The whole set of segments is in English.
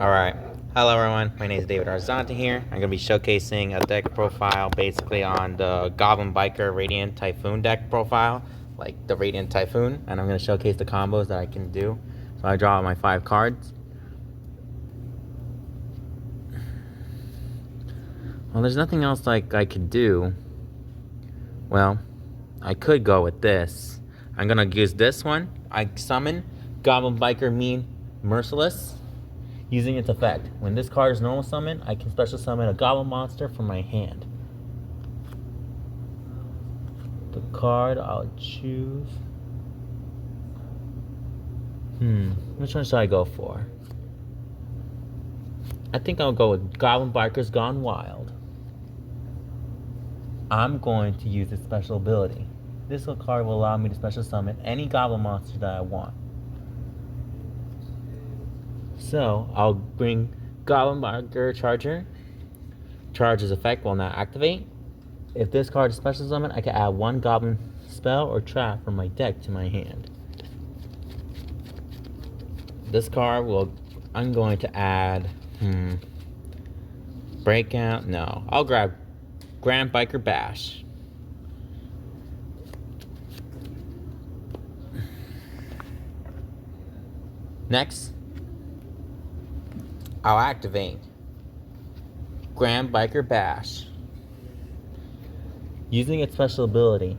Alright, hello everyone, my name is David Arzante here. I'm going to be showcasing a deck profile basically on the Goblin Biker Radiant Typhoon deck profile, like the Radiant Typhoon, and I'm going to showcase the combos that I can do. So I draw my 5 cards. Well, there's nothing else like I could do. Well, I could go with this. I'm going to use this one. I summon Goblin Biker Mean Merciless. Using its effect, when this card is normal summon, I can special summon a goblin monster from my hand. The card I'll choose. Which one should I go for? I think I'll go with Goblin Biker's Gone Wild. I'm going to use its special ability. This card will allow me to special summon any goblin monster that I want. So, I'll bring Goblin Biker Charger. Charge's effect will not activate. If this card is special summon, I can add 1 goblin spell or trap from my deck to my hand. This card will... I'm going to add... Breakout? No. I'll grab Grand Biker Bash. Next, I'll activate Grand Biker Bash. Using its special ability,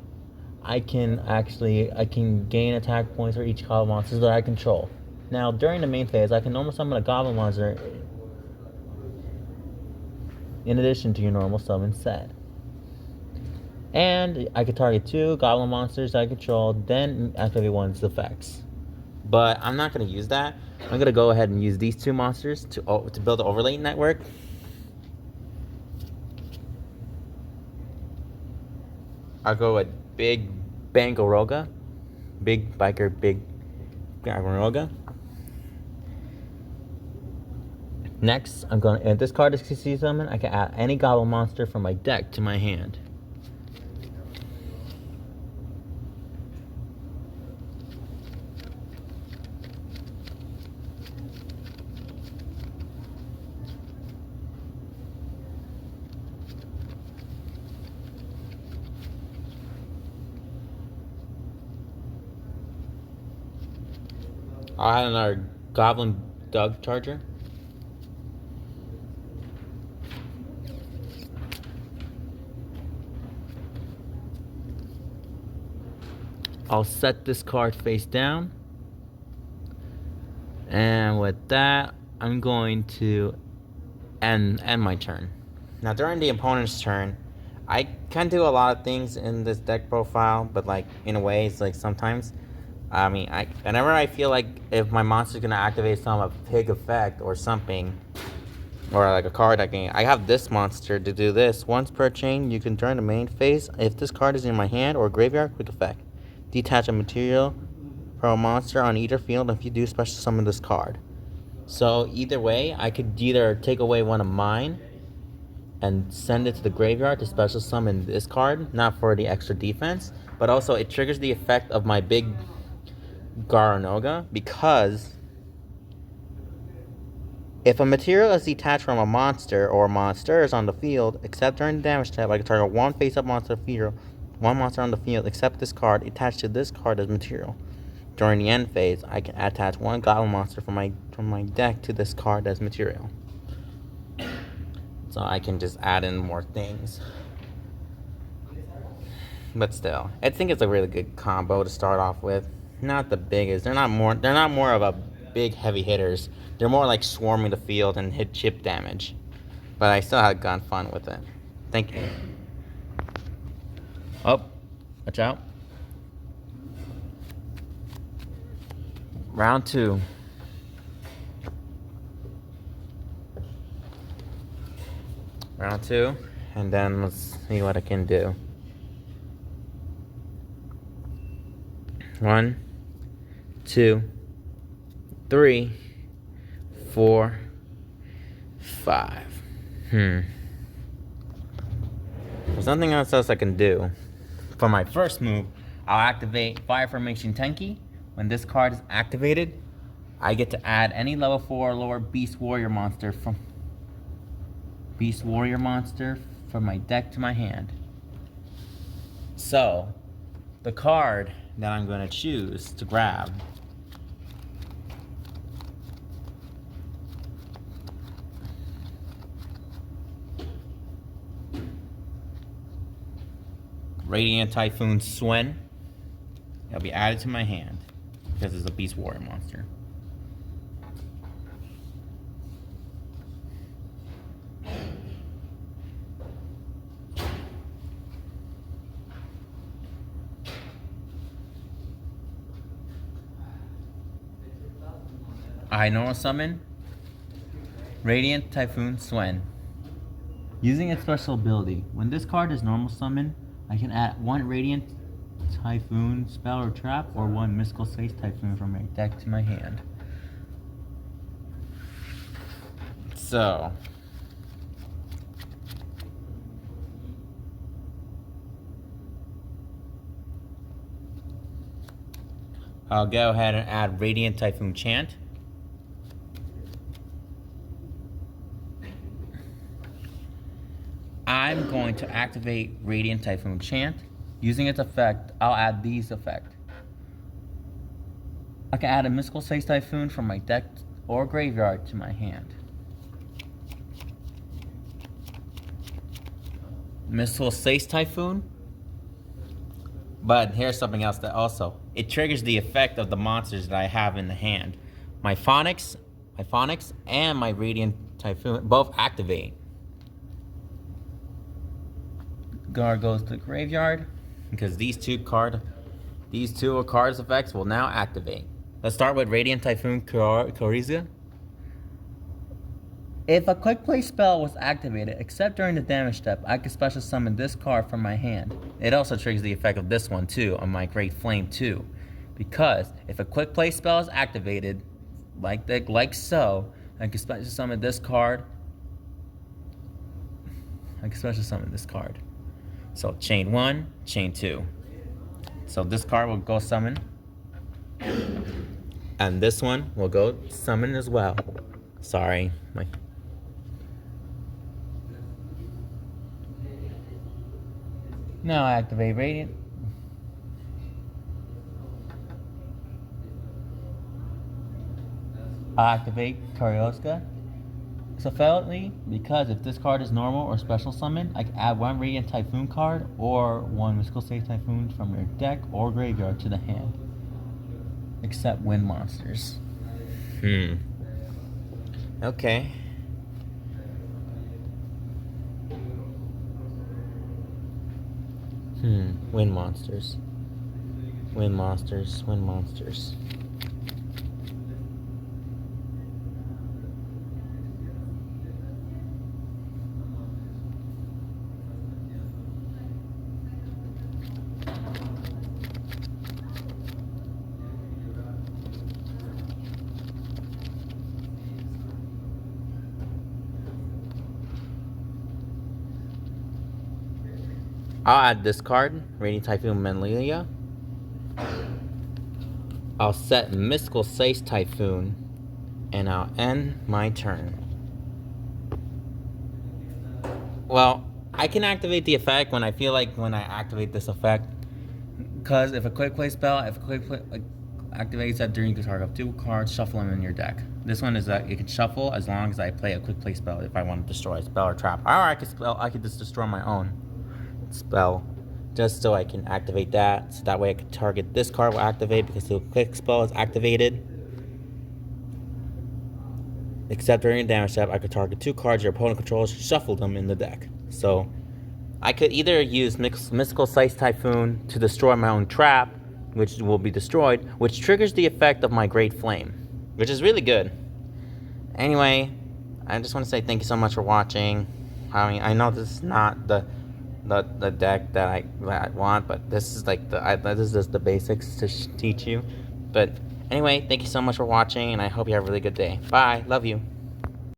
I can gain attack points for each goblin monster that I control. Now, during the main phase, I can normal summon a goblin monster in addition to your normal summon set. And I can target 2 goblin monsters that I control, then activate one's effects. But I'm not going to use that. I'm going to go ahead and use these 2 monsters to build the overlay network. I'll go with Big Bangoroga. Big Biker, Big Bangoroga. Next, if this card is CC summon, I can add any goblin monster from my deck to my hand. I'll add another Goblin Dug Charger. I'll set this card face down. And with that, I'm going to end my turn. Now, during the opponent's turn, I can do a lot of things in this deck profile, but like in a way, it's like sometimes... whenever I feel like if my monster's gonna activate some big effect or something, or like a card I have this monster to do this. Once per chain, you can turn the main phase. If this card is in my hand or graveyard, quick effect. Detach a material from a monster on either field if you do special summon this card. So either way, I could either take away one of mine and send it to the graveyard to special summon this card, not for the extra defense, but also it triggers the effect of my big Garanoga, because if a material is detached from a monster or monsters on the field, except during the damage tab, I can target 1 face-up monster field, 1 monster on the field, except this card attached to this card as material. During the end phase, I can attach 1 goblin monster from my deck to this card as material. So I can just add in more things. But still, I think it's a really good combo to start off with. Not the biggest. They're not more of a big heavy hitters. They're more like swarming the field and hit chip damage. But I still had gotten fun with it. Thank you. Oh, watch out. Round 2. Round 2, and then let's see what I can do. 1, 2, 3, 4, 5. There's nothing else I can do. For my first move, I'll activate Fire Formation Tenki. When this card is activated, I get to add any level 4 or lower Beast Warrior monster from my deck to my hand. So, the card that I'm going to choose to grab Radiant Typhoon Swen. It'll be added to my hand because it's a Beast Warrior monster. I normal summon Radiant Typhoon Swen. Using its special ability, when this card is normal summon, I can add 1 Radiant Typhoon spell or trap or 1 Mystical Space Typhoon from my deck to my hand. So, I'll go ahead and add Radiant Typhoon Chant. I'm going to activate Radiant Typhoon Chant. Using its effect, I'll add these effects. I can add a Mystical Space Typhoon from my deck or graveyard to my hand. Mystical Space Typhoon. But here's something else that also, it triggers the effect of the monsters that I have in the hand. My Phonics and my Radiant Typhoon both activate. Guard goes to the graveyard because these two cards effects will now activate. Let's start with Radiant Typhoon Corizia. If a quick play spell was activated, except during the damage step, I could special summon this card from my hand. It also triggers the effect of this one too on my Great Flame too, because if a quick play spell is activated, like so, I can special summon this card. So chain 1, chain 2. So this card will go summon. And this one will go summon as well. Sorry. Now I activate Radiant. I activate Karyoska. So failantly, because if this card is normal or special summon, I can add 1 Radiant Typhoon card or 1 Mystical Space Typhoon from your deck or graveyard to the hand. Except wind monsters. Okay. Wind monsters. I'll add this card, Radiant Typhoon Manlilia. I'll set Mystical Space Typhoon, and I'll end my turn. Well, I can activate the effect when I feel like when I activate this effect, because if a quick play spell, activates that during the target of 2 cards, shuffle them in your deck. This one is that you can shuffle as long as I play a quick play spell if I want to destroy a spell or trap. Or I could just destroy my own spell just so I can activate that. So that way I can target this card will activate because the quick spell is activated. Except during a damage step, I could target 2 cards your opponent controls, shuffle them in the deck. So I could either use Mystical Space Typhoon to destroy my own trap, which will be destroyed, which triggers the effect of my Great Flame, which is really good. Anyway, I just want to say thank you so much for watching. I know this is not the deck that I want, but this is this is just the basics to teach you. But anyway, thank you so much for watching, and I hope you have a really good day. Bye. Love you.